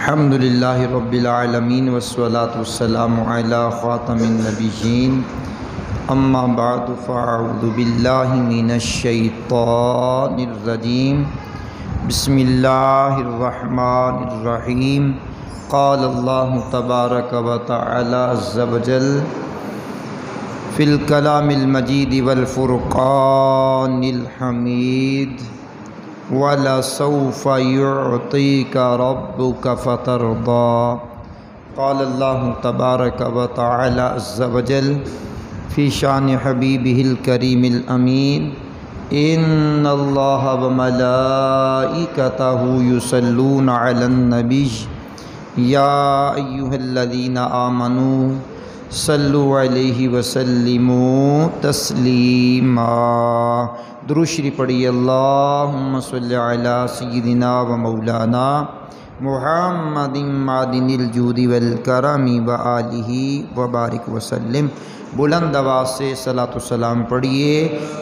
الحمدللہ رب العالمین والصلاة والسلام علی خاتم النبیین اما بعد فاعوذ باللہ من الشیطان الرجیم بسم اللہ الرحمن الرحیم قال اللہ تبارک و تعالی عز وجل فی الکلام المجید والفرقان الحمید وَلَسَوْفَ يُعْطِيكَ رَبُّكَ فَتَرْضَى قال اللہ تبارک و تعالی عز وجل فی شان حبیبہ الکریم الامین ان اللہ وملائکتہ یصلون علی النبی یا ایہا الذین آمنوا صلوا علیہ وسلموا تسلیما۔ درود شریف پڑھی اللہم صلی علی سیدنا و مولانا محمد معدن الجود والکرم و آلہ وبارک وسلم۔ بلند آواز سے صلاۃ و سلام پڑھیے۔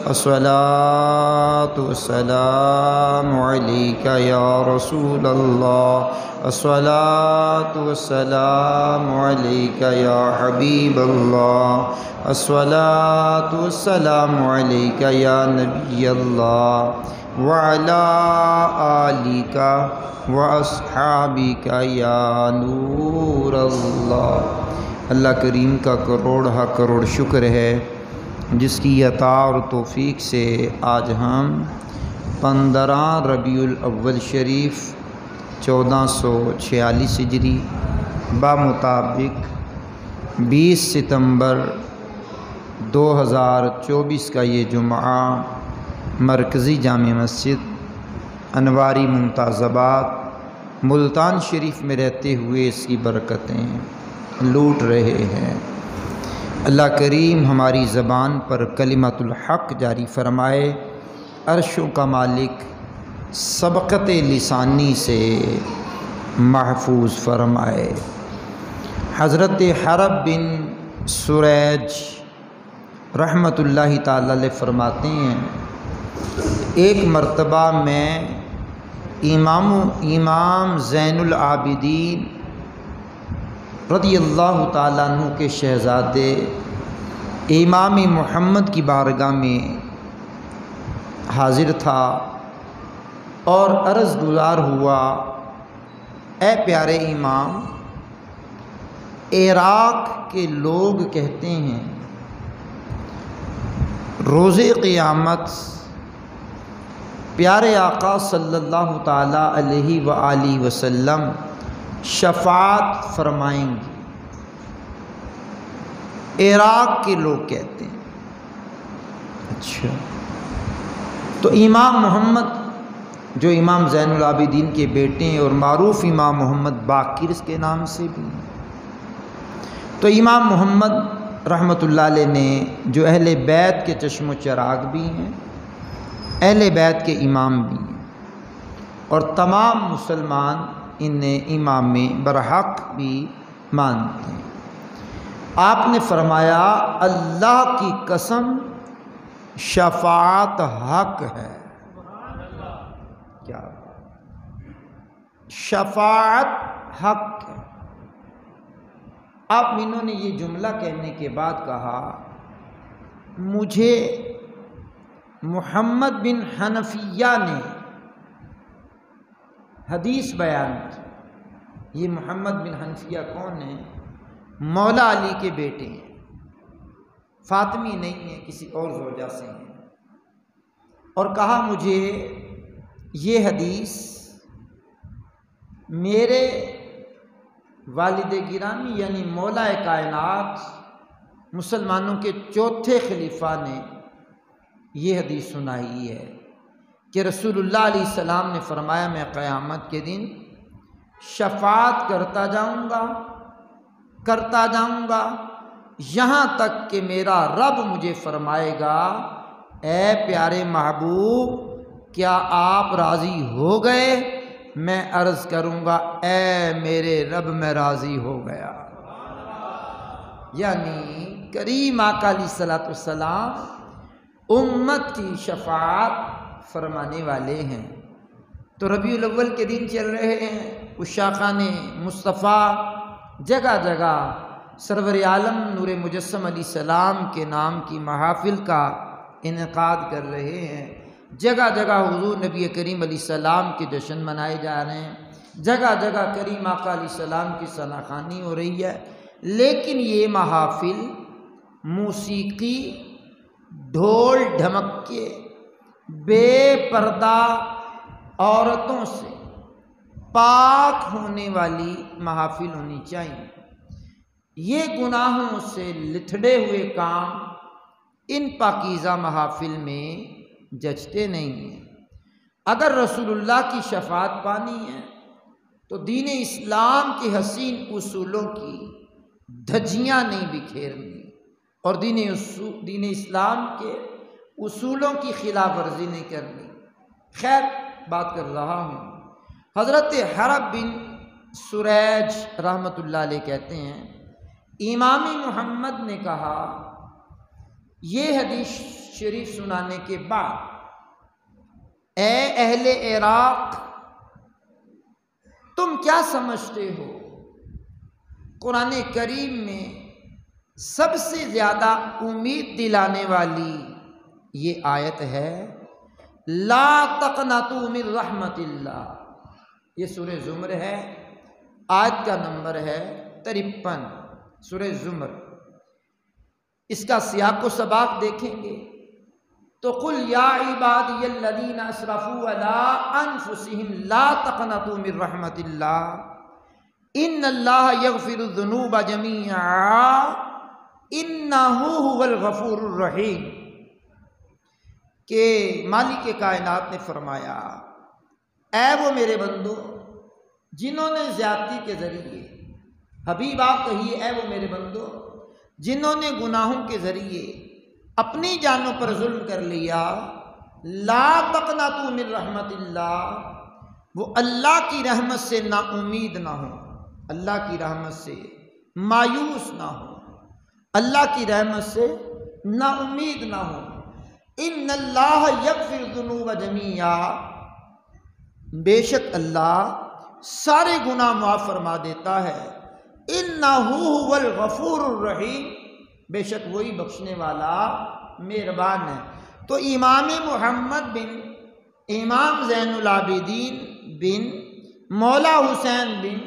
الصلاۃ والسلام علیک یا رسول اللہ، الصلاۃ والسلام علیک یا حبیب اللہ، الصلاۃ والسلام علیک یا نبی اللہ وعلی آلک واصحابک یا نور اللہ۔ اللہ کریم کا کروڑ شکر ہے جس کی عطا اور توفیق سے آج ہم 15 ربیع الاول شریف 1446 ہجری بمطابق 20 ستمبر 2024 کا یہ جمعہ مرکزی جامع مسجد انواری ممتاز آباد ملتان شریف میں رہتے ہوئے اس کی برکتیں لوٹ رہے ہیں۔ اللہ کریم ہماری زبان پر کلمۃ الحق جاری فرمائے، عرشوں کا مالک سبقت لسانی سے محفوظ فرمائے۔ حضرت حرب بن سریج رحمۃ اللہ تعالی علیہ فرماتے ہیں ایک مرتبہ میں امام زین العابدین رضی اللہ تعالیٰ عنہ کے شہزادے امام محمد کی بارگاہ میں حاضر تھا اور عرض گزار ہوا، اے پیارے امام، عراق کے لوگ کہتے ہیں روز قیامت پیارے آقا صلی اللہ تعالیٰ علیہ وآلہ وسلم شفاعت فرمائیں گے۔ عراق کے لوگ کہتے ہیں۔ اچھا، تو امام محمد جو امام زین العابدین کے بیٹے ہیں اور معروف امام محمد باقر کے نام سے بھی ہیں، تو امام محمد رحمۃ اللہ علیہ نے جو اہل بیت کے چشم و چراغ بھی ہیں، اہل بیت کے امام بھی ہیں اور تمام مسلمان انہیں امام میں برحق بھی مانتے ہیں، آپ نے فرمایا اللہ کی قسم شفاعت حق ہے۔ کیا شفاعت حق ہے؟ اب انہوں نے یہ جملہ کہنے کے بعد کہا مجھے محمد بن حنفیہ نے حدیث بیان کی۔ یہ محمد بن حنفیہ کون ہیں؟ مولا علی کے بیٹے ہیں، فاطمی نہیں ہیں، کسی اور زوجہ سے ہیں، اور کہا مجھے یہ حدیث میرے والد گرامی یعنی مولا کائنات مسلمانوں کے چوتھے خلیفہ نے یہ حدیث سنائی ہے کہ رسول اللہ علیہ السلام نے فرمایا میں قیامت کے دن شفاعت کرتا جاؤں گا یہاں تک کہ میرا رب مجھے فرمائے گا اے پیارے محبوب کیا آپ راضی ہو گئے؟ میں عرض کروں گا اے میرے رب میں راضی ہو گیا۔ یعنی کریم آقا علیہ الصلوۃ والسلام امت کی شفاعت فرمانے والے ہیں۔ تو ربیع الاول کے دن چل رہے ہیں، عشاقان مصطفیٰ جگہ جگہ سرور عالم نور مجسم علیہ السلام کے نام کی محافل کا انعقاد کر رہے ہیں، جگہ جگہ حضور نبی کریم علیہ السلام کے جشن منائے جا رہے ہیں، جگہ جگہ کریم آقا علیہ السلام کی ثنا خوانی ہو رہی ہے، لیکن یہ محافل موسیقی، ڈھول ڈھمکے، بے پردہ عورتوں سے پاک ہونے والی محافل ہونی چاہیے۔ یہ گناہوں سے لتھڑے ہوئے کام ان پاکیزہ محافل میں جچتے نہیں ہیں۔ اگر رسول اللہ کی شفاعت پانی ہے تو دین اسلام کے حسین اصولوں کی دھجیاں نہیں بکھیرنی اور دین اسلام کے اصولوں کی خلاف ورزی نہیں کرنی۔ خیر، بات کر رہا ہوں، حضرت حرب بن سریج رحمۃ اللہ علیہ کہتے ہیں، امام محمد نے کہا، یہ حدیث شریف سنانے کے بعد، اے اہل عراق، تم کیا سمجھتے ہو قرآن کریم میں سب سے زیادہ امید دلانے والی یہ آیت ہے، لا تقنطوا من رحمت اللہ۔ یہ سورہ زمر ہے، آیت کا نمبر ہے 53، سورہ زمر۔ اس کا سیاق و سباق دیکھیں گے تو قل یا عبادی الذین اسرفوا علی انفسہم لا تقنطوا من رحمت اللہ ان اللہ یغفر الذنوب جمیعا انہ هو الغفور الرحیم، کہ مالک کائنات نے فرمایا، اے وہ میرے بندو جنہوں نے زیادتی کے ذریعے، حبیب آپ کہیے اے وہ میرے بندو جنہوں نے گناہوں کے ذریعے اپنی جانوں پر ظلم کر لیا، لا تقنطوا من رحمت اللہ، وہ اللہ کی رحمت سے نا امید نہ ہو، اللہ کی رحمت سے مایوس نہ ہو، اللہ کی رحمت سے نا امید نہ ہو۔ ان اللہ یغفر الذنوب جمیعا، بے شک اللہ سارے گناہ معاف فرما دیتا ہے، انہ هو الغفور الرحیم، بے شک وہی بخشنے والا مہربان ہے۔ تو امام محمد بن امام زین العابدین بن مولا حسین بن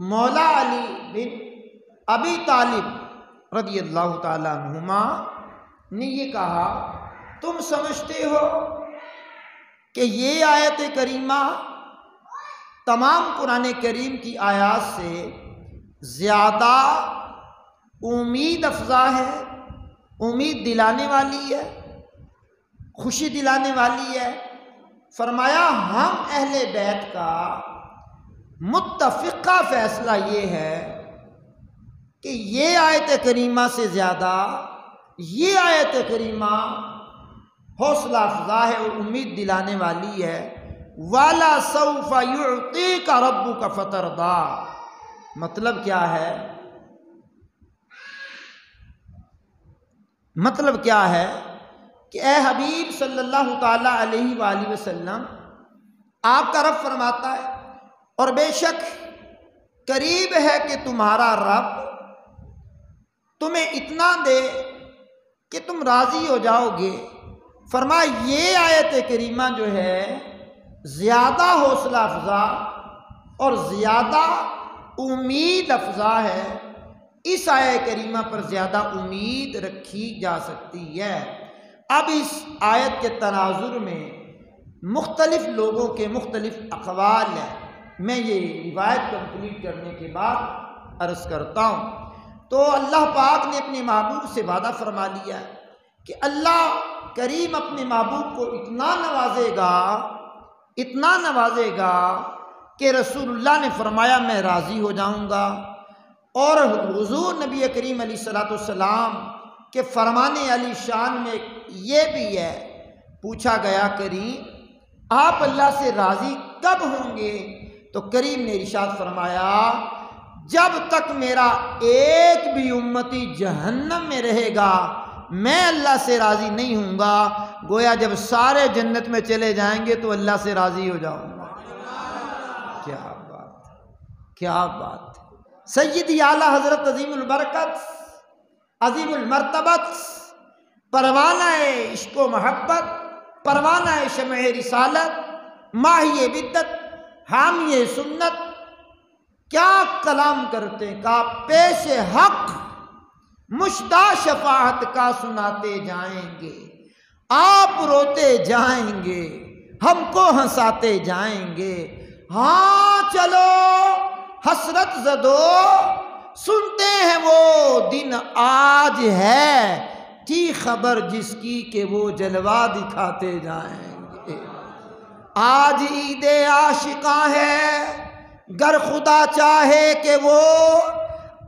مولا علی بن ابی طالب رضی اللہ تعالیٰ عنہما نے یہ کہا، تم سمجھتے ہو کہ یہ آیت کریمہ تمام قرآن کریم کی آیات سے زیادہ امید افزا ہے، امید دلانے والی ہے، خوشی دلانے والی ہے؟ فرمایا، ہم اہل بیت کا متفقہ فیصلہ یہ ہے کہ یہ آیت کریمہ سے زیادہ یہ آیت کریمہ حوصلہ افزا ہے اور امید دلانے والی ہے۔ وَلَا سَوْفَ يُعْطِيكَ رَبُّكَ فَتَرْضَىٰ، مطلب کیا ہے؟ مطلب کیا ہے کہ اے حبیب صلی اللہ تعالیٰ علیہ وآلہ وسلم، آپ کا رب فرماتا ہے، اور بے شک قریب ہے کہ تمہارا رب تمہیں اتنا دے کہ تم راضی ہو جاؤ گے۔ فرمایا یہ آیت کریمہ جو ہے زیادہ حوصلہ افزا اور زیادہ امید افزا ہے، اس آیت کریمہ پر زیادہ امید رکھی جا سکتی ہے۔ اب اس آیت کے تناظر میں مختلف لوگوں کے مختلف اقوال ہیں، میں یہ روایت کمپلیٹ کرنے کے بعد عرض کرتا ہوں۔ تو اللہ پاک نے اپنے محبوب سے وعدہ فرما لیا کہ اللہ کریم اپنے محبوب کو اتنا نوازے گا کہ رسول اللہ نے فرمایا میں راضی ہو جاؤں گا۔ اور حضور نبی کریم علیہ الصلوۃ والسلام کے فرمانے علی شان میں یہ بھی ہے، پوچھا گیا کریم آپ اللہ سے راضی کب ہوں گے؟ تو کریم نے ارشاد فرمایا، جب تک میرا ایک بھی امتی جہنم میں رہے گا میں اللہ سے راضی نہیں ہوں گا۔ گویا جب سارے جنت میں چلے جائیں گے تو اللہ سے راضی ہو جاؤں گا۔ کیا بات! کیا بات ہے! سیدی اعلیٰ حضرت عظیم البرکت، عظیم المرتبت، پروانہ عشق و محبت، پروانہ شمع رسالت، ماہی بدت، حامی سنت، کیا کلام کرتے ہیں! کا پیش حق مشتاق شفاعت کا سناتے جائیں گے، آپ روتے جائیں گے، ہم کو ہنساتے جائیں گے۔ ہاں چلو حسرت زدو، سنتے ہیں وہ دن آج ہے، تھی خبر جس کی کہ وہ جلوہ دکھاتے جائیں گے۔ آج عید عاشقاں ہے، گر خدا چاہے کہ وہ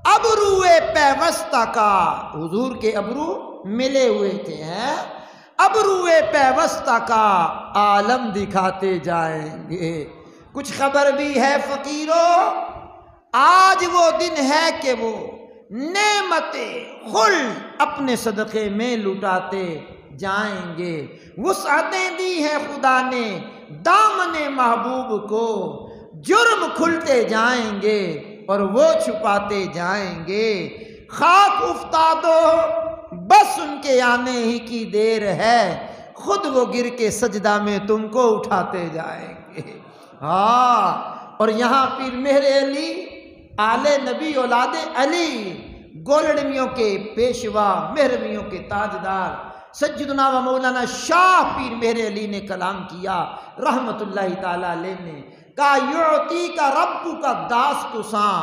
ابرو پیوستہ کا، حضور کے ابرو ملے ہوئے تھے ہیں، ابرو پیوستہ کا عالم دکھاتے جائیں گے۔ کچھ خبر بھی ہے فقیروں، آج وہ دن ہے کہ وہ نعمت خلد اپنے صدقے میں لٹاتے جائیں گے۔ وسعتیں دی ہیں خدا نے دامن محبوب کو، جرم کھلتے جائیں گے اور وہ چھپاتے جائیں گے۔ خاک افتادو بس ان کے آنے ہی کی دیر ہے، خود وہ گر کے سجدہ میں تم کو اٹھاتے جائیں گے۔ ہاں، اور یہاں پیر مہر علی، آل نبی اولاد علی، گولڑمیوں کے پیشوا، مہرویوں کے تاجدار سیدنا و مولانا شاہ پیر مہر علی نے کلام کیا رحمت اللہ تعالی علیہ نے، کا یعطی کا رب کا داست ساں،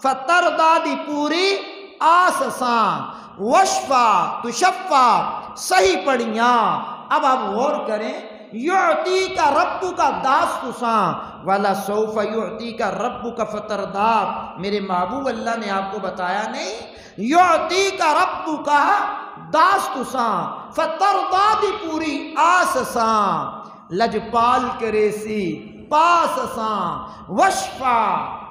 فتردادی پوری آس ساں، وشفا تشفا صحیح پڑھیاں۔ اب آپ غور کریں، یعطی کا رب کا داست ساں، والا سوف یعطی کا رب کا فتردا، میرے محبوب اللہ نے آپ کو بتایا نہیں؟ یعطی کا رب کا داست ساں، فتردادی پوری آس ساں، لجپال کریسی پاس ساں، وشفا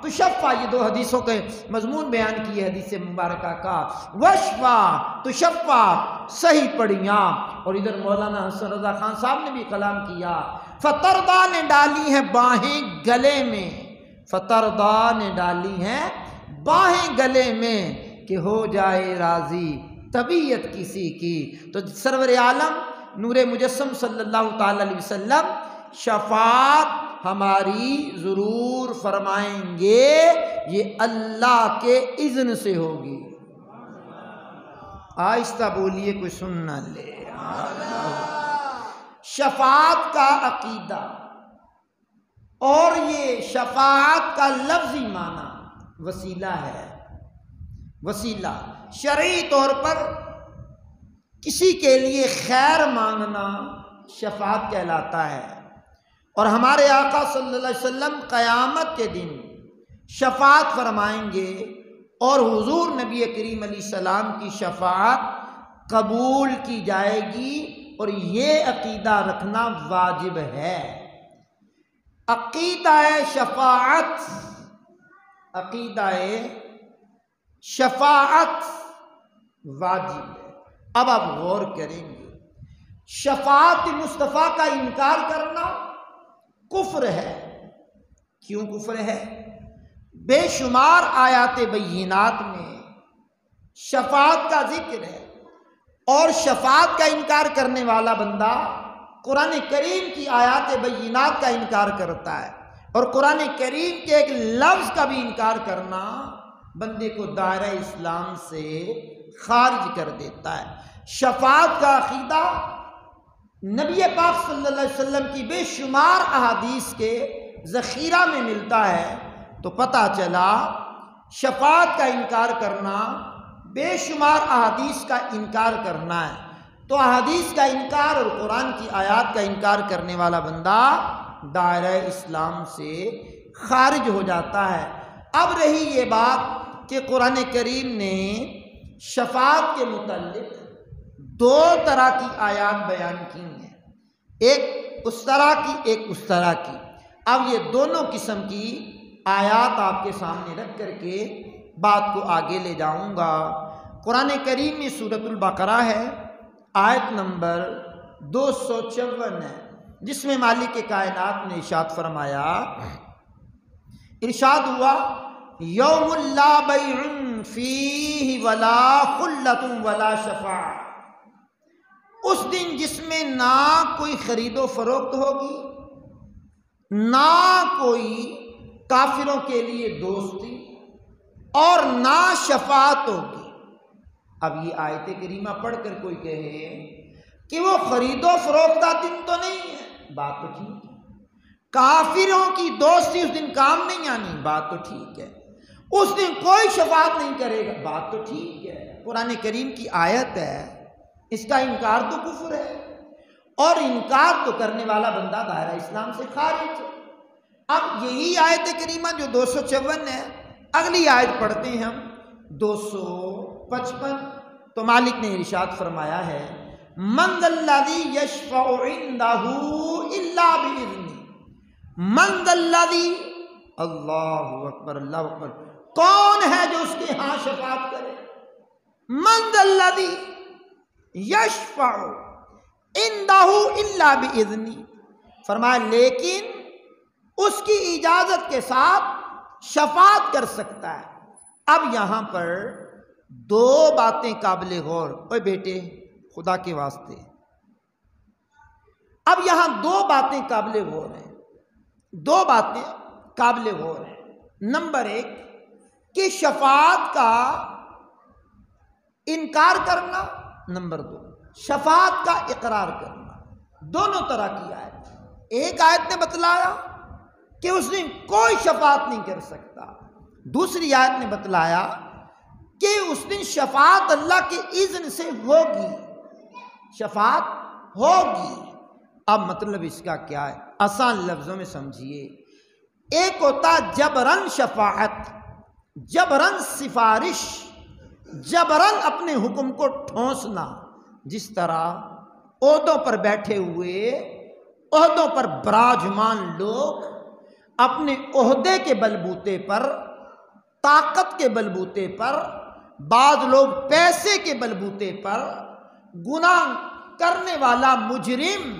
تشفا، یہ دو حدیثوں کے مضمون بیان کیے حدیث مبارکہ کا، وشفا تشفا صحیح پڑھیاں۔ اور ادھر مولانا حسن رضا خان صاحب نے بھی کلام کیا، فتردا نے ڈالی ہیں باہیں گلے میں، فتردا نے ڈالی ہیں باہیں گلے میں، کہ ہو جائے راضی طبیعت کسی کی۔ تو سرور عالم نور مجسم صلی اللہ تعالی علیہ وسلم شفاعت ہماری ضرور فرمائیں گے، یہ اللہ کے اذن سے ہوگی۔ آہستہ بولیے، کوئی سن نہ لے۔ شفاعت کا عقیدہ اور یہ شفاعت کا لفظی معنی وسیلہ ہے، وسیلہ شرعی طور پر کسی کے لیے خیر مانگنا شفاعت کہلاتا ہے۔ اور ہمارے آقا صلی اللہ علیہ وسلم قیامت کے دن شفاعت فرمائیں گے، اور حضور نبی کریم علیہ السلام کی شفاعت قبول کی جائے گی، اور یہ عقیدہ رکھنا واجب ہے۔ عقیدہ شفاعت، عقیدہ شفاعت واجب ہے۔ اب آپ غور کریں گے، شفاعت مصطفیٰ کا انکار کرنا کفر ہے۔ کیوں کفر ہے؟ بے شمار آیات بینات میں شفاعت کا ذکر ہے، اور شفاعت کا انکار کرنے والا بندہ قرآن کریم کی آیات بینات کا انکار کرتا ہے، اور قرآن کریم کے ایک لفظ کا بھی انکار کرنا بندے کو دائرہ اسلام سے خارج کر دیتا ہے۔ شفاعت کا عقیدہ نبی پاک صلی اللہ علیہ وسلم کی بے شمار احادیث کے ذخیرہ میں ملتا ہے، تو پتہ چلا شفاعت کا انکار کرنا بے شمار احادیث کا انکار کرنا ہے۔ تو احادیث کا انکار اور قرآن کی آیات کا انکار کرنے والا بندہ دائرہ اسلام سے خارج ہو جاتا ہے۔ اب رہی یہ بات کہ قرآن کریم نے شفاعت کے متعلق دو طرح کی آیات بیان کی ہیں، ایک اس طرح کی، ایک اس طرح کی۔ اب یہ دونوں قسم کی آیات آپ کے سامنے رکھ کر کے بات کو آگے لے جاؤں گا۔ قرآن کریم میں سورۃ البقرہ ہے، آیت نمبر 254 ہے، جس میں مالک کائنات نے ارشاد فرمایا، ارشاد ہوا یوم لا بیع فیہ ولا خلۃ ولا شفاعہ، اس دن جس میں نہ کوئی خرید و فروخت ہوگی، نہ کوئی کافروں کے لیے دوستی، اور نہ شفاعت ہوگی۔ اب یہ آیت کریمہ پڑھ کر کوئی کہے کہ وہ خرید و فروخت کا دن تو نہیں ہے، بات تو ٹھیک ہے۔ کافروں کی دوستی اس دن کام نہیں آنی، بات تو ٹھیک ہے۔ اس دن کوئی شفاعت نہیں کرے گا، بات تو ٹھیک ہے۔ قرآن کریم کی آیت ہے، اس کا انکار تو کفر ہے، اور انکار تو کرنے والا بندہ دائرہ اسلام سے خارج ہے۔ اب یہی آیت کریمہ جو 254 ہے، اگلی آیت پڑھتے ہیں ہم 255۔ تو مالک نے ارشاد فرمایا ہے، من ذا الذی یشفع عندہ الا باذنہ، من ذا الذی، اللہ اکبر اللہ اکبر، کون ہے جو اس کے ہاں شفاعت کرے؟ من ذا الذی یشفع عندہ الا باذنہ، فرمایا لیکن اس کی اجازت کے ساتھ شفاعت کر سکتا ہے۔ اب یہاں پر دو باتیں قابل غور، اوے بیٹے خدا کے واسطے، اب یہاں دو باتیں قابل غور ہیں، دو باتیں قابل غور ہیں۔ نمبر ایک کہ شفاعت کا انکار کرنا، نمبر دو شفاعت کا اقرار کرنا، دونوں طرح کی آیت۔ ایک آیت نے بتلایا کہ اس دن کوئی شفاعت نہیں کر سکتا، دوسری آیت نے بتلایا کہ اس دن شفاعت اللہ کے اذن سے ہوگی، شفاعت ہوگی۔ اب مطلب اس کا کیا ہے؟ آسان لفظوں میں سمجھیے، ایک ہوتا جبرن شفاعت، جبرن سفارش، جبرن اپنے حکم کو ٹھونسنا، جس طرح عہدوں پر بیٹھے ہوئے، عہدوں پر براجمان لوگ اپنے عہدے کے بلبوتے پر، طاقت کے بلبوتے پر، بعض لوگ پیسے کے بلبوتے پر گناہ کرنے والا مجرم،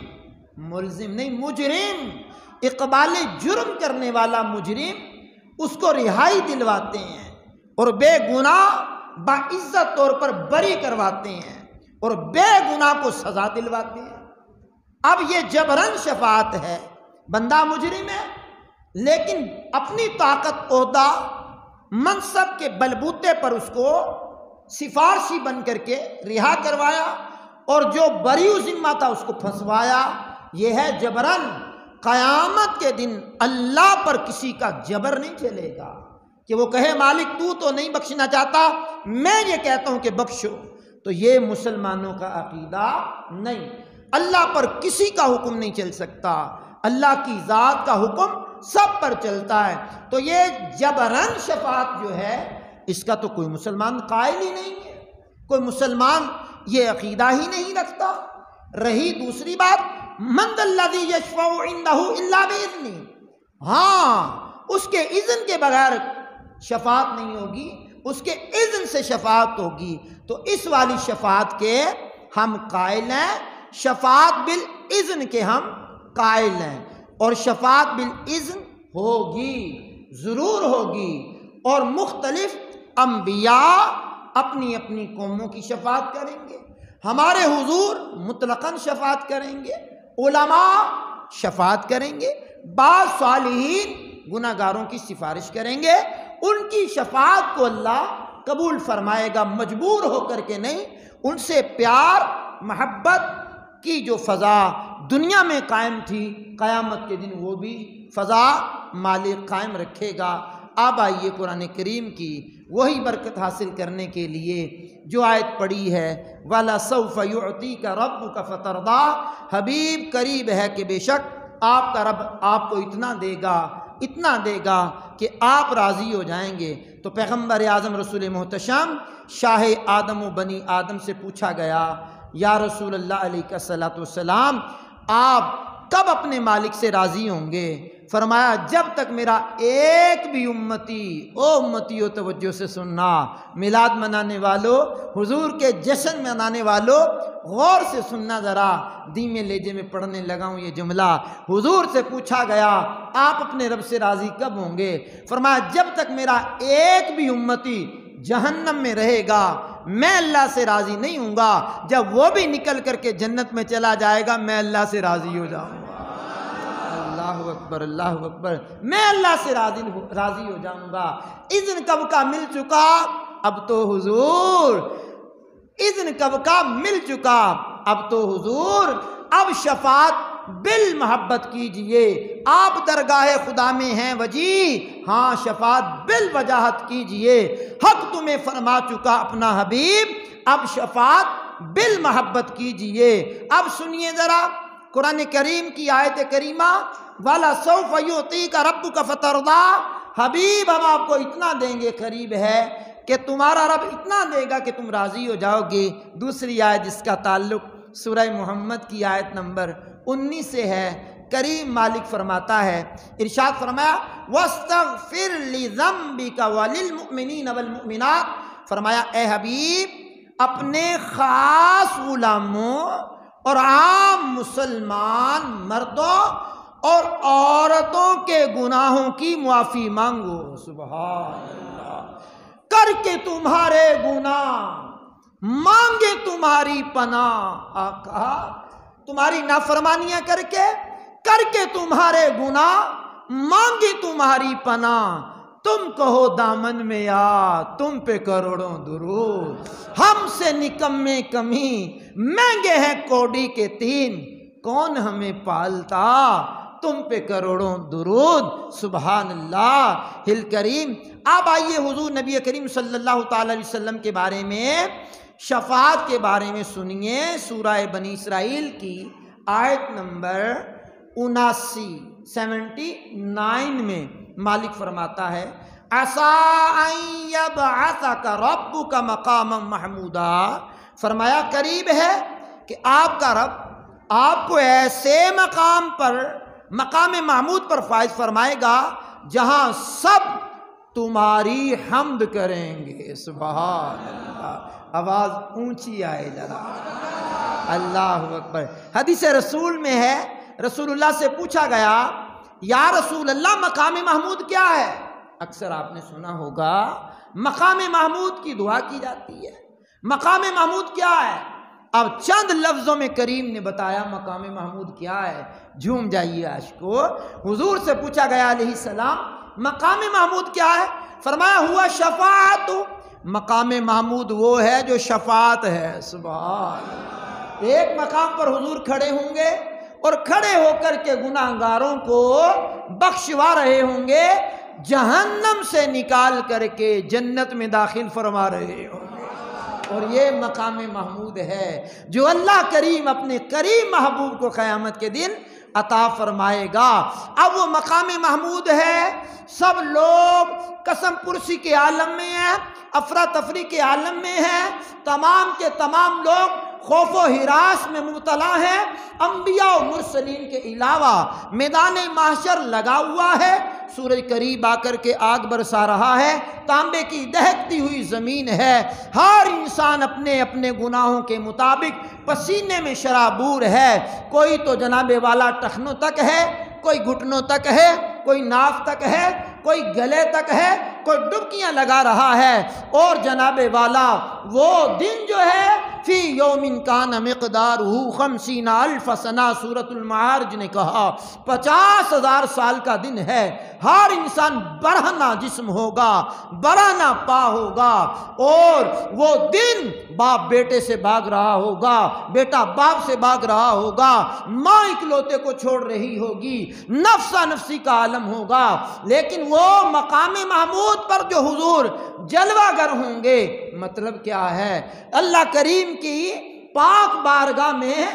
ملزم نہیں مجرم، اقبال جرم کرنے والا مجرم، اس کو رہائی دلواتے ہیں اور بے گناہ باعزت طور پر بری کرواتے ہیں اور بے گناہ کو سزا دلواتے ہیں۔ اب یہ جبرن شفاعت ہے، بندہ مجرم ہے لیکن اپنی طاقت، عہدہ، منصب کے بلبوتے پر اس کو سفارشی بن کر کے رہا کروایا، اور جو بری ذمہ تھا اس کو پھنسوایا، یہ ہے جبرن۔ قیامت کے دن اللہ پر کسی کا جبر نہیں چلے گا کہ وہ کہے مالک تو نہیں بخشنا چاہتا، میں یہ کہتا ہوں کہ بخشو، تو یہ مسلمانوں کا عقیدہ نہیں۔ اللہ پر کسی کا حکم نہیں چل سکتا، اللہ کی ذات کا حکم سب پر چلتا ہے۔ تو یہ جبرن شفاعت جو ہے، اس کا تو کوئی مسلمان قائل ہی نہیں ہے، کوئی مسلمان یہ عقیدہ ہی نہیں رکھتا۔ رہی دوسری بات، من ذا الذی یشفع عندہ الا باذنہ، ہاں اس کے اذن کے بغیر شفاعت نہیں ہوگی، اس کے اذن سے شفاعت ہوگی۔ تو اس والی شفاعت کے ہم قائل ہیں، شفاعت بالاذن کے ہم قائل ہیں، اور شفاعت بالاذن ہوگی، ضرور ہوگی، اور مختلف انبیاء اپنی اپنی قوموں کی شفاعت کریں گے۔ ہمارے حضور مطلقاً شفاعت کریں گے، علماء شفاعت کریں گے، بعض صالحین گناہ گاروں کی سفارش کریں گے، ان کی شفاعت کو اللہ قبول فرمائے گا، مجبور ہو کر کے نہیں، ان سے پیار محبت کی جو فضا دنیا میں قائم تھی، قیامت کے دن وہ بھی فضا مالک قائم رکھے گا۔ اب آئیے قرآن کریم کی وہی برکت حاصل کرنے کے لیے جو آیت پڑھی ہے، وَلَسَوْفَ يُعْطِيكَ رَبُّكَ فَتَرْضَىٰ، حبیب قریب ہے کہ بے شک آپ کا رب آپ کو اتنا دے گا، اتنا دے گا کہ آپ راضی ہو جائیں گے۔ تو پیغمبر اعظم رسول محتشم شاہ آدم و بنی آدم سے پوچھا گیا، یا رسول اللہ علیہ السلام، آپ کب اپنے مالک سے راضی ہوں گے؟ فرمایا جب تک میرا ایک بھی امتی، او امتیو توجہ سے سننا، میلاد منانے والوں، حضور کے جشن منانے والوں، غور سے سننا ذرا، دھیمے لہجے میں پڑھنے لگا ہوں یہ جملہ۔ حضور سے پوچھا گیا آپ اپنے رب سے راضی کب ہوں گے؟ فرمایا جب تک میرا ایک بھی امتی جہنم میں رہے گا میں اللہ سے راضی نہیں ہوں گا، جب وہ بھی نکل کر کے جنت میں چلا جائے گا میں اللہ سے راضی ہو جاؤں گا۔ اللہ اکبر، اللہ اکبر، میں اللہ سے راضی ہو جاؤں گا۔ اذن کب کا مل چکا؟ اب تو حضور اذن کب کا مل چکا، اب تو حضور اب شفاعت بالمحبت کیجئے، آپ درگاہ خدا میں ہیں وجی، ہاں شفاعت بالوجاہت کیجئے، حق تمہیں فرما چکا اپنا حبیب، اب شفاعت بالمحبت کیجئے۔ اب سنیے ذرا قرآن کریم کی آیت کریمہ، وَلَسَوْفَ يُعْطِيكَ رَبُّكَ فَتَرْضَىٰ، حبیب ہم آپ کو اتنا دیں گے، قریب ہے کہ تمہارا رب اتنا دے گا کہ تم راضی ہو جاؤ گے۔ دوسری آیت جس کا تعلق سورہ محمد کی آیت نمبر 19 سے ہے، کریم مالک فرماتا ہے، ارشاد فرمایا وَاسْتَغْفِرْ لِذَنْبِكَ وَلِلْمُؤْمِنِينَ وَالْمُؤْمِنَاتِ، فرمایا اے حبیب اپنے خاص غلاموں اور عام مسلمان مردوں اور عورتوں کے گناہوں کی معافی مانگو۔ سبحان اللہ، کر کے تمہارے گناہ مانگے تمہاری پناہ، آقا تمہاری نافرمانیاں کر کے تمہارے گناہ مانگے تمہاری پناہ، تم کہو دامن میں آ تم پہ کروڑوں درود، ہم سے نکمے کمی مہنگے ہیں کوڑی کے تین، کون ہمیں پالتا تم پہ کروڑوں درود۔ سبحان اللہ ہل کریم۔ اب آئیے حضور نبی کریم صلی اللہ تعالی علیہ وسلم کے بارے میں، شفاعت کے بارے میں سنیے، سورہ بنی اسرائیل کی آیت نمبر 79 میں مالک فرماتا ہے عَسَىٰ أَن يَبْعَثَكَ رَبُّكَ مَقَامًا مَحْمُودًا، فرمایا قریب ہے کہ آپ کا رب آپ کو ایسے مقام پر، مقام محمود پر فائز فرمائے گا جہاں سب تمہاری حمد کریں گے۔ سبحان اللہ، آواز اونچی آئے ذرا، اللہ اکبر۔ حدیث رسول میں ہے، رسول اللہ سے پوچھا گیا یا رسول اللہ مقام محمود کیا ہے؟ اکثر آپ نے سنا ہوگا مقام محمود کی دعا کی جاتی ہے، مقام محمود کیا ہے؟ اب چند لفظوں میں کریم نے بتایا مقام محمود کیا ہے، جھوم جائیے عاشقو۔ حضور سے پوچھا گیا علیہ السلام مقام محمود کیا ہے؟ فرمایا ہوا شفاعت، مقام محمود وہ ہے جو شفاعت ہے۔ سبحان، ایک مقام پر حضور کھڑے ہوں گے اور کھڑے ہو کر کے گناہگاروں کو بخشوا رہے ہوں گے، جہنم سے نکال کر کے جنت میں داخل فرما رہے ہوں گے، اور یہ مقام محمود ہے جو اللہ کریم اپنے کریم محبوب کو قیامت کے دن عطا فرمائے گا۔ اب وہ مقام محمود ہے، سب لوگ قسم پرسی کے عالم میں ہیں، افراتفری کے عالم میں ہیں، تمام کے تمام لوگ خوف و ہراس میں مبتلا ہیں، انبیاء و مرسلین کے علاوہ میدان محشر لگا ہوا ہے، سورج قریب آ کر کے آگ برسا رہا ہے، تانبے کی دہکتی ہوئی زمین ہے، ہر انسان اپنے اپنے گناہوں کے مطابق پسینے میں شرابور ہے، کوئی تو جناب والا ٹخنوں تک ہے، کوئی گھٹنوں تک ہے، کوئی ناف تک ہے، کوئی گلے تک ہے، کوئی ڈبکیاں لگا رہا ہے، اور جناب والا وہ دن جو ہے فی یوم کان مقدارہ 50,000 سنہ، سورۃ المعارج نے کہا 50,000 سال کا دن ہے، ہر انسان برہنہ جسم ہوگا، برہنہ پا ہوگا، اور وہ دن باپ بیٹے سے بھاگ رہا ہوگا، بیٹا باپ سے بھاگ رہا ہوگا، ماں اکلوتے کو چھوڑ رہی ہوگی، نفسا نفسی کا عالم ہوگا، لیکن وہ مقام محمود پر جو حضور جلوہ گر ہوں گے، مطلب کیا ہے؟ اللہ کریم کی پاک بارگاہ میں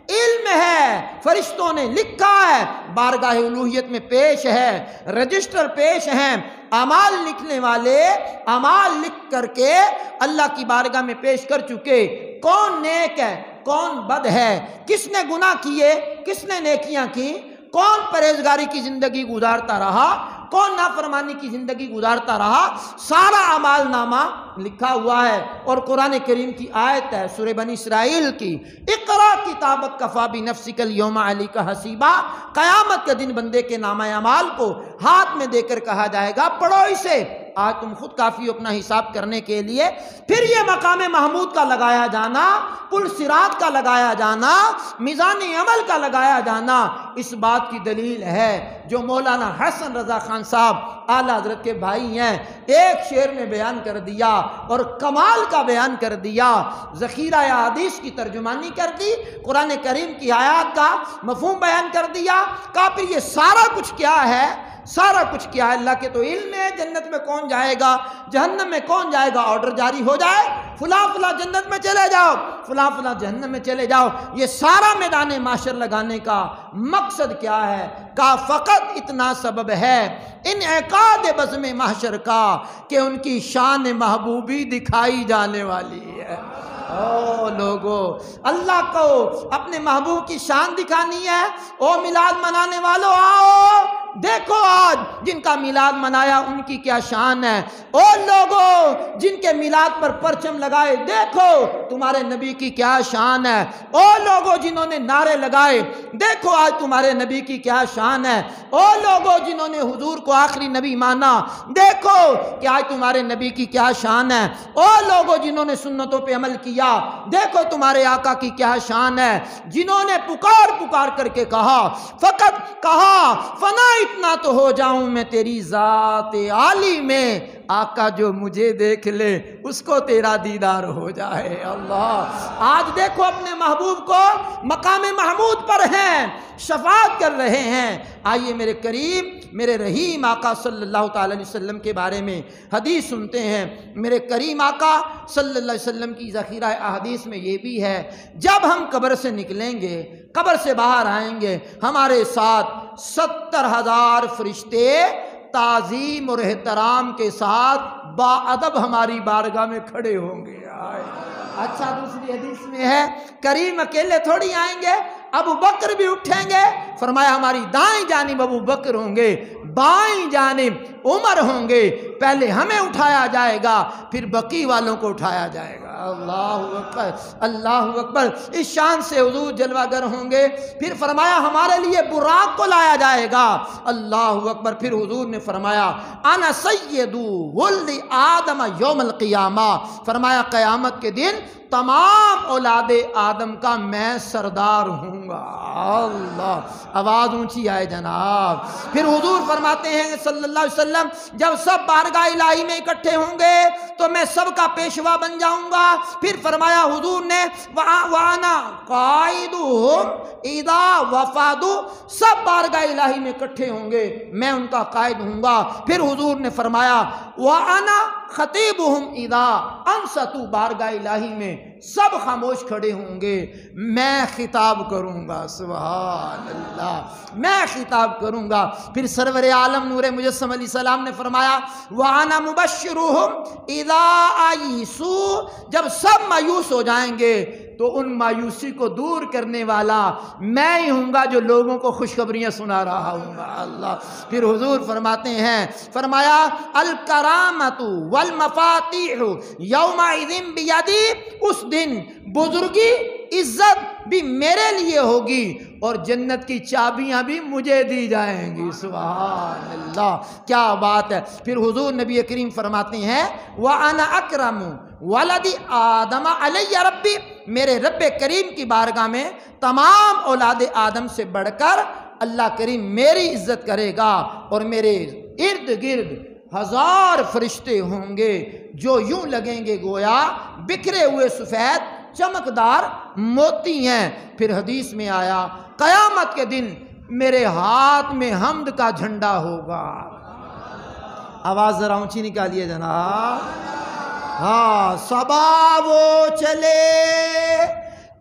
علم ہے، فرشتوں نے لکھا ہے، بارگاہ الوہیت میں پیش ہے، رجسٹر پیش ہیں، اعمال لکھنے والے اعمال لکھ کر کے اللہ کی بارگاہ میں پیش کر چکے، کون نیک ہے کون بد ہے، کس نے گناہ کیے کس نے نیکیاں کی، کون پرہیزگاری کی زندگی گزارتا رہا کون نافرمانی کی زندگی گزارتا رہا، سارا اعمال نامہ لکھا ہوا ہے۔ اور قرآن کریم کی آیت ہے سورہ بنی اسرائیل کی، اقرا کتابک کفا بنفسک اليوم علیک حسیبا، قیامت کے دن بندے کے نامہ اعمال کو ہاتھ میں دے کر کہا جائے گا پڑھو اسے، آج تم خود کافی ہو اپنا حساب کرنے کے لیے۔ پھر یہ مقام محمود کا لگایا جانا، پل صراط کا لگایا جانا، میزان عمل کا لگایا جانا، اس بات کی دلیل ہے جو مولانا حسن رضا خان صاحب اعلیٰ حضرت کے بھائی ہیں، ایک شعر میں بیان کر دیا اور کمال کا بیان کر دیا، ذخیرہ حدیث کی ترجمانی کر دی، قرآن کریم کی آیات کا مفہوم بیان کر دیا۔ کہا پھر یہ سارا کچھ کیا ہے؟ سارا کچھ کیا ہے؟ اللہ کے تو علم ہے جنت میں کون جائے گا، جہنم میں کون جائے گا، آرڈر جاری ہو جائے فلاں فلاں جنت میں چلے جاؤ، فلاں فلاں جہنم میں چلے جاؤ۔ یہ سارا میدان محشر لگانے کا مقصد کیا ہے؟ کہا فقط اتنا سبب ہے انعقاد بزم محشر کا کہ ان کی شان محبوبی دکھائی جانے والی ہے۔ او لوگو، اللہ کو اپنے محبوب کی شان دکھانی ہے؟ او میلاد منانے والوں آؤ دیکھو آج جن کا میلاد منایا ان کی کیا شان ہے۔ او لوگو جن کے میلاد پر پرچم لگائے دیکھو تمہارے نبی کی کیا شان ہے۔ او لوگو جنہوں نے نعرے لگائے دیکھو آج تمہارے نبی کی کیا شان ہے۔ او لوگو جنہوں نے حضور کو آخری نبی مانا دیکھو کہ آج تمہارے نبی کی کیا شان ہے۔ او لوگو جنہوں نے سنتوں پہ عمل کیا دیکھو تمہارے آقا کی کیا شان ہے۔ جنہوں نے پکار کر کے کہا، فقط کہا فنا اتنا تو ہو جاؤں میں تیری ذات عالی میں، آقا جو مجھے دیکھ لے اس کو تیرا دیدار ہو جائے۔ اللہ آج دیکھو اپنے محبوب کو مقام محمود پر ہیں، شفاعت کر رہے ہیں۔ آئیے میرے کریم میرے رحیم آقا صلی اللہ تعالی علیہ وسلم کے بارے میں حدیث سنتے ہیں۔ میرے کریم آقا صلی اللہ علیہ وسلم کی ذخیرہ احادیث میں یہ بھی ہے، جب ہم قبر سے نکلیں گے، قبر سے باہر آئیں گے، ہمارے ساتھ 70,000 فرشتے تعظیم اور احترام کے ساتھ باادب ہماری بارگاہ میں کھڑے ہوں گے۔ اچھا دوسری حدیث میں ہے کریم اکیلے تھوڑی آئیں گے، ابو بکر بھی اٹھیں گے، فرمایا ہماری دائیں جانب ابو بکر ہوں گے، بائیں جانب عمر ہوں گے، پہلے ہمیں اٹھایا جائے گا پھر بقی والوں کو اٹھایا جائے گا۔ اللہ اکبر اللہ اکبر، اس شان سے حضور جلوہ گر ہوں گے۔ پھر فرمایا ہمارے لیے براق کو لایا جائے گا۔ اللہ اکبر، پھر حضور نے فرمایا انا سید ولد آدم یوم القیامہ، فرمایا قیامت کے دن تمام اولاد آدم کا میں سردار ہوں گا۔ اللہ آواز اونچی آئے جناب۔ پھر حضور فرماتے ہیں صلی اللہ علیہ وسلم جب سب بارگاہ الہی میں اکٹھے ہوں گے تو میں سب کا پیشوا بن جاؤں گا۔ پھر فرمایا حضور نے وَأَنَا قَائِدُهُمْ اِذَا وَفَادُوا، سب بارگاہ الہی میں اکٹھے ہوں گے میں ان کا قائد ہوں گا۔ پھر حضور نے فرمایا وَأَنَا خَطِيبُهُمْ اِذَا أَنصَتُوا، بارگاہ الہی میں سب خاموش کھڑے ہوں گے میں خطاب کروں گا۔ سبحان اللہ، میں خطاب کروں گا۔ پھر سرور عالم نور مجسم علیہ السلام نے فرمایا وَأَنَا مُبَشِّرُهُمْ اِذَا آئِسُوا، جب سب مایوس ہو جائیں گے تو ان مایوسی کو دور کرنے والا میں ہی ہوں گا جو لوگوں کو خوشخبریاں سنا رہا ہوں گا۔ اللہ پھر حضور فرماتے ہیں، فرمایا الکرامۃ والمفاتیح یومئذ بیدی، اس دن بزرگی عزت بھی میرے لیے ہوگی اور جنت کی چابیاں بھی مجھے دی جائیں گی۔ سبحان اللہ، کیا بات ہے۔ پھر حضور نبی کریم فرماتے ہیں وَأَنَا أَكْرَمُ وَلَدِ آدَمَ عَلَيَّ رَبِّ، میرے رب کریم کی بارگاہ میں تمام اولاد آدم سے بڑھ کر اللہ کریم میری عزت کرے گا، اور میرے ارد گرد 1000 فرشتے ہوں گے جو یوں لگیں گے گویا بکھرے ہوئے سفید چمکدار موتی ہیں۔ پھر حدیث میں آیا قیامت کے دن میرے ہاتھ میں حمد کا جھنڈا ہوگا۔ آواز ذرا اونچی نکالیے جناب۔ ہاں، صبا وہ چلے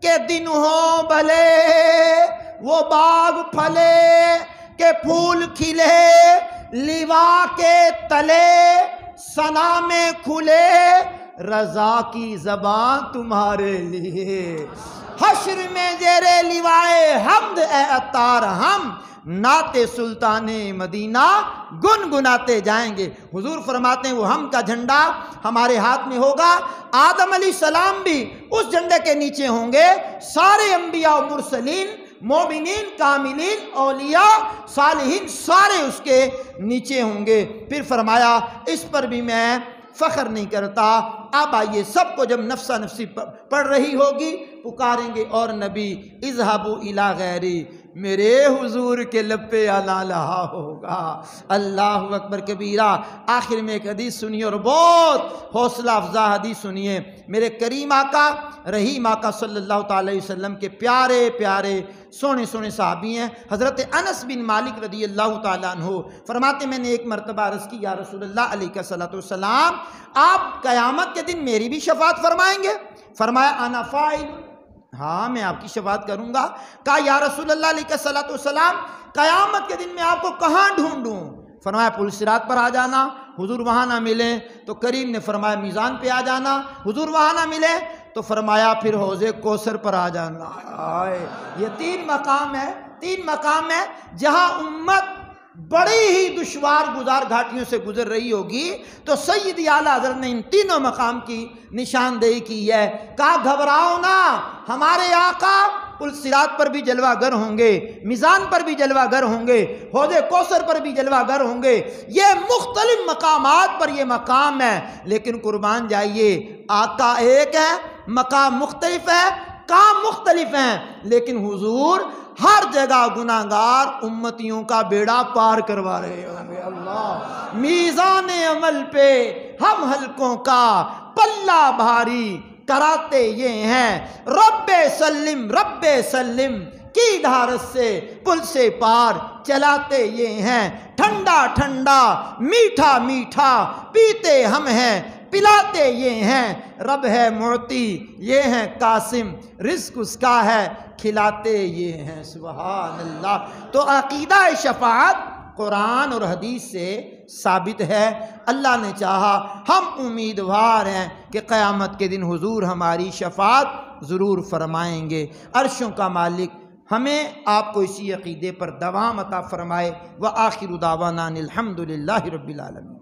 کہ دن ہو بھلے، وہ باغ پھلے کہ پھول کھلے، لیوا کے تلے ثنا میں کھلے، رضا کی زبان تمہارے لیے۔ حشر میں زیرے لیوائے حمد اے عطار ہم نعت سلطان مدینہ گنگناتے جائیں گے۔ حضور فرماتے ہیں وہ ہم کا جھنڈا ہمارے ہاتھ میں ہوگا، آدم علیہ السلام بھی اس جھنڈے کے نیچے ہوں گے، سارے انبیاء و مرسلین، مومنین، کاملین، اولیاء، صالحین سارے اس کے نیچے ہوں گے۔ پھر فرمایا اس پر بھی میں فخر نہیں کرتا۔ اب آئیے سب کو جب نفسا نفسی پڑھ رہی ہوگی پکاریں گے، اور نبی اذهبوا الی غیری، میرے حضور کے لب پہ آنا لہا ہوگا۔ اللہ اکبر کبیرہ۔ آخر میں ایک حدیث سنیے اور بہت حوصلہ افزا حدیث سنیے۔ میرے کریم آقا رحیم آقا صلی اللہ تعالی وسلم کے پیارے پیارے سونے سونے صحابی ہیں، حضرت انس بن مالک رضی اللہ تعالیٰ عنہ فرماتے میں نے ایک مرتبہ عرض کی یا رسول اللہ علیہ الصلوۃ والسلام آپ قیامت کے دن میری بھی شفاعت فرمائیں گے؟ فرمایا انا فاعل، ہاں میں آپ کی شفاعت کروں گا۔ کہا یا رسول اللہ علیہ الصلوۃ والسلام قیامت کے دن میں آپ کو کہاں ڈھونڈوں؟ فرمایا پل صراط پر آ جانا، حضور وہاں نہ ملے تو کریم نے فرمایا میزان پہ آ جانا، حضور وہاں نہ ملے تو فرمایا پھر حوض کوثر پر آ جانا۔ یہ تین مقام ہے جہاں امت بڑی ہی دشوار گزار گھاٹیوں سے گزر رہی ہوگی، تو سیدی اعلیٰ حضرت نے ان تینوں مقام کی نشاندہی کی ہے۔ کہا گھبراؤ نہ، ہمارے آقا پل صراط پر بھی جلوہ گر ہوں گے، میزان پر بھی جلوہ گر ہوں گے، حوض کوثر پر بھی جلوہ گر ہوں گے۔ یہ مختلف مقامات پر یہ مقام ہے، لیکن قربان جائیے آقا ایک ہے، مقام مختلف ہے، کام مختلف ہیں، لیکن حضور ہر جگہ گناہگار امتیوں کا بیڑا پار کروا رہے ہوں گے۔ اللہ میزان عمل پہ ہم حلقوں کا پلہ بھاری کراتے یہ ہیں، رب سلم کی دھارت سے پل سے پار چلاتے یہ ہیں، ٹھنڈا ٹھنڈا میٹھا میٹھا پیتے ہم ہیں، پلاتے یہ ہیں، رب ہے معطی یہ ہیں قاسم، رزق اس کا ہے کھلاتے یہ ہیں۔ سبحان اللہ۔ تو عقیدہ شفاعت قرآن اور حدیث سے ثابت ہے۔ اللہ نے چاہا ہم امیدوار ہیں کہ قیامت کے دن حضور ہماری شفاعت ضرور فرمائیں گے۔ عرشوں کا مالک ہمیں آپ کو اسی عقیدے پر دوام عطا فرمائے۔ وآخر دعوانا الحمدللہ رب العالمین۔